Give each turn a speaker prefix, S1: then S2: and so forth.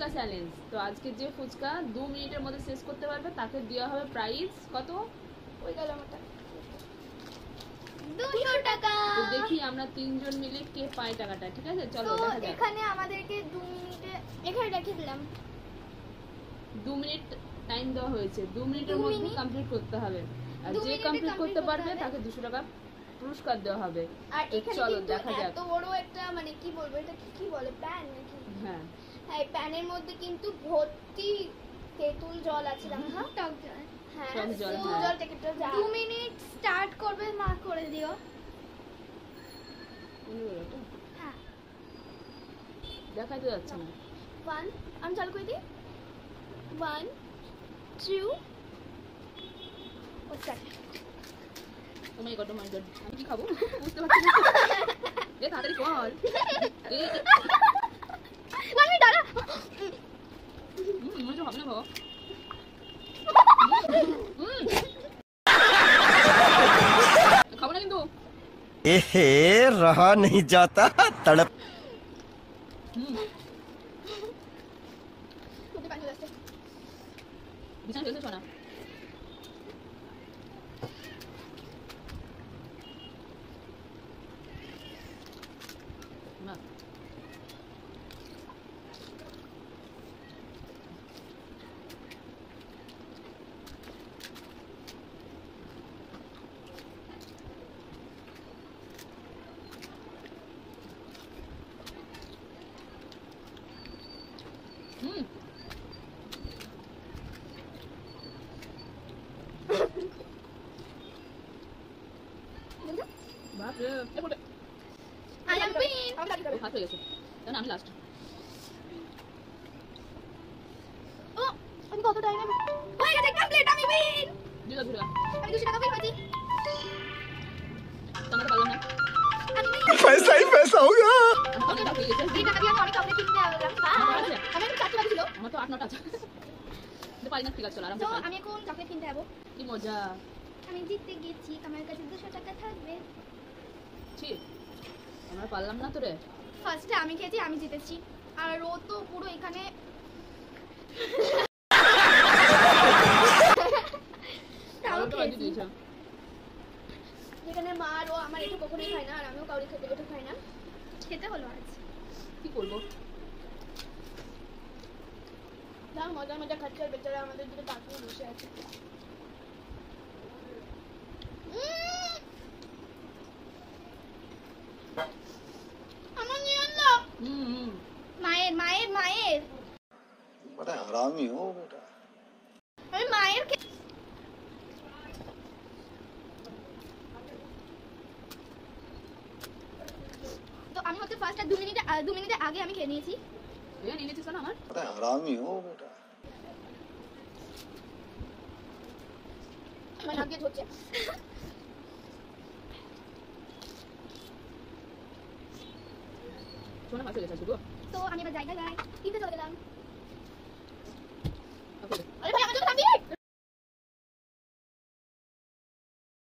S1: Fuchka challenge. তো আজকে যে ফুচকা 2 মিনিটের মধ্যে শেষ করতে পারবে তাকে দেওয়া হবে প্রাইজ কত?
S2: ওই গেল আমারটা 200 টাকা।
S1: তো দেখি আমরা তিনজন মিলে কে পায় টাকাটা, ঠিক আছে? চলো
S2: তো
S1: দেখা যাক।
S2: এখানে আমাদেরকে 2 মিনিটে এখানে রেখে দিলাম।
S1: 2 মিনিট টাইম দেওয়া হয়েছে, 2 মিনিটের
S2: 2
S1: মধ্যে
S2: মিনিট?
S1: কমপ্লিট করতে হবে। আর
S2: 2
S1: যে
S2: মিনিটে
S1: কমপ্লিট
S2: complete
S1: করতে পারবে
S2: হবে।
S1: তাকে 200 টাকা পুরস্কার দেওয়া হবে।
S2: আর
S1: তো
S2: এখানে
S1: চলো
S2: কিন্তু
S1: দেখা যাক।
S2: এত বড় একটা মানে কি বলবো, এটা কি বলে, প্যান নাকি?
S1: হ্যাঁ,
S2: হ্যাঁ, এই প্যানের মধ্যে কিন্তু ভর্তি তেঁতুল জল আছে। হ্যাঁ, টক জল। হ্যাঁ,
S1: টক জল,
S2: তেঁতুল
S1: হ্যাঁ।
S2: জল থেকে 2 মিনিট স্টার্ট করবে, মা করে দিও। হ্যাঁ,
S1: দেখাই তো যাচ্ছে না।
S2: 1 আমি চালু করে দিই। 1 2 ও start.
S1: Oh my god, oh my god, আমি কি খাবো বুঝতে পারছি না। এ তাড়াতাড়ি কর।
S2: মামি দাঁড়া।
S1: মনে হচ্ছে হবে না বাবা। খাবো না কিন্তু।
S3: एहे रहा नहीं जाता तड़प।
S2: মুখে পানি চলে আসছে।
S1: বিছানা ফেলতে শোনা। না বাপরে, এ পড়বে।
S2: I am queen. আমি কাটি
S1: ও হাত হয়ে গেছে, তাহলে আমি লাস্ট।
S2: ও আমি কত টাইম হয়ে গেছে, কমপ্লিট, আমি উইন।
S1: দিলা দিলা
S2: আমি 200 টাকা পেয়ে গেছি।
S1: তোমাকে পারলাম না।
S2: আমি win।
S3: पैसा ही पैसा होगा।
S1: অনেক হয়ে গেছে।
S2: এই টাকা দিয়ে আমি অনেক কাপড় কিনতে পারলাম। আমি এখন 4 টাকা ছিল।
S1: আমার তো 8-9টা আছে। তো পারি না, ঠিক আছে চলো আরামসে
S2: তো
S1: খাই।
S2: আমি এখন চকলেট কিনতে যাবো।
S1: কি মজা।
S2: আমি জিততে গেছি, আমার কাছে 200 টাকা থাকবে।
S1: ছি, আমরা পারলাম না তো রে।
S2: ফার্স্টে আমি খেয়েছি, আমি জিতেছি। আর ও তো পুরো এখানে তাও
S1: আরোটা বাজি
S2: খেয়েছি।
S1: দিয়েছে।
S2: যেখানে মা আর ও আমার এটা কখনোই খায় না, আর আমিও কাউরি খেতে এটা খাই না, খেতে হলো আজ।
S1: কি করবো?
S2: দাও মজা মজা খাচ্ছে, আর বেচারা আমাদের দিকে তাকিয়ে বসে আছে। আমার নিয়ে আনলো মায়ের মায়ের মায়ের
S3: बड़ा हरामी हो बेटा।
S2: আমি মায়ের তো আমি হচ্ছে ফার্স্ট 2 মিনিটে আগে আমি খেয়ে নিয়েছি।
S1: এ নিয়ে নিয়েছিস না আমার?
S3: बड़ा हरामी हो बेटा।
S2: আমার নাক দিয়ে ধরছে।
S1: শোনা হাত হয়ে গেছে শুধু।
S2: তো আমি এবার জায়গায় যাই, কিনতে চলে গেলাম।